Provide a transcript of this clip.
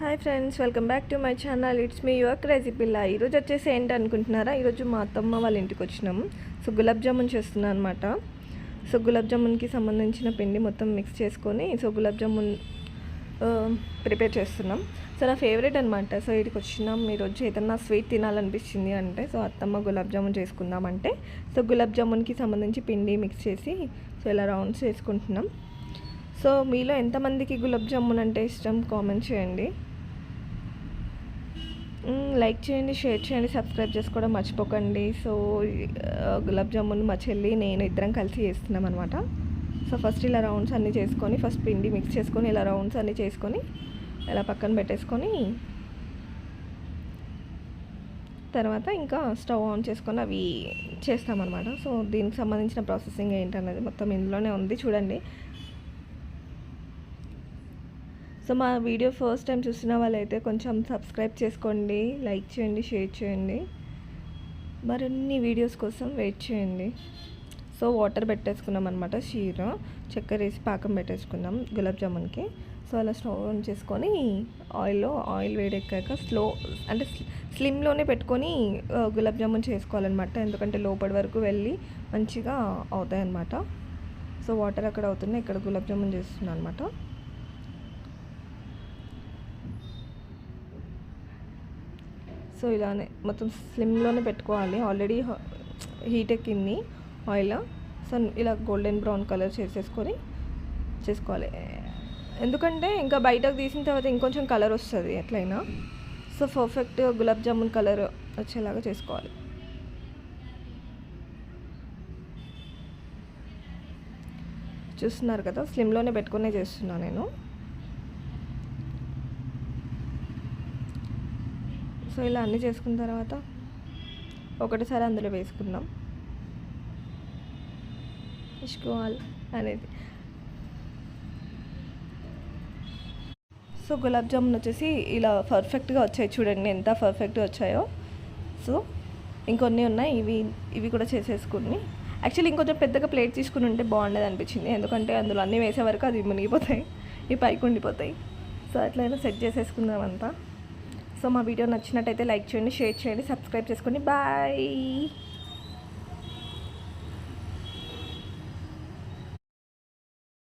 Hi friends, welcome back to my channel. It's me your crazy పిల్ల. ఈరోజు వచ్చేసి ఏంటి అనుకుంటున్నారా, ఈరోజు మా అత్తమ్మ వాళ్ళ ఇంటికి వచ్చినాము. సో గులాబ్ జామున్ చేస్తున్నాను అనమాట. సో గులాబ్ జామున్కి సంబంధించిన పిండి మొత్తం మిక్స్ చేసుకొని గులాబ్ జామున్ ప్రిపేర్ చేస్తున్నాం. సో నా ఫేవరెట్ అనమాట. సో ఇక్కడికి వచ్చినాం, ఈరోజు ఏదన్నా స్వీట్ తినాలనిపించింది అంటే అత్తమ్మ గులాబ్ జామున్ చేసుకుందామంటే గులాబ్ జామున్కి సంబంధించి పిండి మిక్స్ చేసి ఇలా రౌండ్స్ చేసుకుంటున్నాం. సో మీలో ఎంతమందికి గులాబ్ జామున్ అంటే ఇష్టం కామెంట్ చేయండి, లైక్ చేయండి, షేర్ చేయండి, సబ్స్క్రైబ్ చేసుకోవడం మర్చిపోకండి. సో గులాబ్ జామున్ మా చెల్లి నేను ఇద్దరం కలిసి చేస్తున్నాం అనమాట. సో ఫస్ట్ ఇలా రౌండ్స్ అన్నీ చేసుకొని, ఫస్ట్ పిండి మిక్స్ చేసుకొని ఇలా రౌండ్స్ అన్నీ చేసుకొని ఇలా పక్కన పెట్టేసుకొని తర్వాత ఇంకా స్టవ్ ఆన్ చేసుకొని అవి చేస్తామన్నమాట. సో దీనికి సంబంధించిన ప్రాసెసింగ్ ఏంటనేది మొత్తం ఇందులోనే ఉంది, చూడండి. సో మా వీడియో ఫస్ట్ టైం చూసిన వాళ్ళైతే కొంచెం సబ్స్క్రైబ్ చేసుకోండి, లైక్ చేయండి, షేర్ చేయండి. మరిన్ని వీడియోస్ కోసం వెయిట్ చేయండి. సో వాటర్ పెట్టేసుకున్నాం అనమాట, షీర చక్కెర వేసి పాకం పెట్టేసుకున్నాం గులాబ్ జామున్కి. సో అలా స్టవ్ ఆన్ చేసుకొని ఆయిల్ వేడెక్కాక అంటే స్లిమ్లోనే పెట్టుకొని గులాబ్ జామున్ చేసుకోవాలన్నమాట. ఎందుకంటే లోపటి వరకు వెళ్ళి మంచిగా అవుతాయి అన్నమాట. సో వాటర్ అక్కడ అవుతున్నాయి, ఇక్కడ గులాబ్ జామున్ చేస్తున్నాను అనమాట. సో ఇలానే మొత్తం స్లిమ్లోనే పెట్టుకోవాలి. ఆల్రెడీ హీట్ ఎక్కింది ఆయిల్. సో ఇలా గోల్డెన్ బ్రౌన్ కలర్ చేసుకోవాలి. ఎందుకంటే ఇంకా బయటకు తీసిన తర్వాత ఇంకొంచెం కలర్ వస్తుంది ఎట్లయినా. So perfect gulab jamun colour వచ్చేలాగా చేసుకోవాలి. చూస్తున్నారు కదా, స్లిమ్లోనే పెట్టుకునే చేస్తున్నాను నేను. సో ఇలా అన్నీ చేసుకున్న తర్వాత ఒకటిసారి అందులో వేసుకుందాం ఇష్కోవాలి అనేది. సో గులాబ్ జామున్ వచ్చేసి ఇలా పర్ఫెక్ట్గా వచ్చాయి, చూడండి ఎంత పర్ఫెక్ట్గా వచ్చాయో. సో ఇంకొన్ని ఉన్నాయి, ఇవి కూడా చేసేసుకుని యాక్చువల్లీ ఇంకొంచెం పెద్దగా ప్లేట్ తీసుకుని ఉంటే బాగుండేది అనిపించింది. ఎందుకంటే అందులో అన్నీ వేసే వరకు అది మునిగిపోతాయి, ఈ పైకి ఉండిపోతాయి. సో అట్లయినా సెట్ చేసేసుకుందాం అంతా. సో మా వీడియో నచ్చినట్టయితే లైక్ చేయండి, షేర్ చేయండి, సబ్స్క్రైబ్ చేసుకోండి. బాయ్.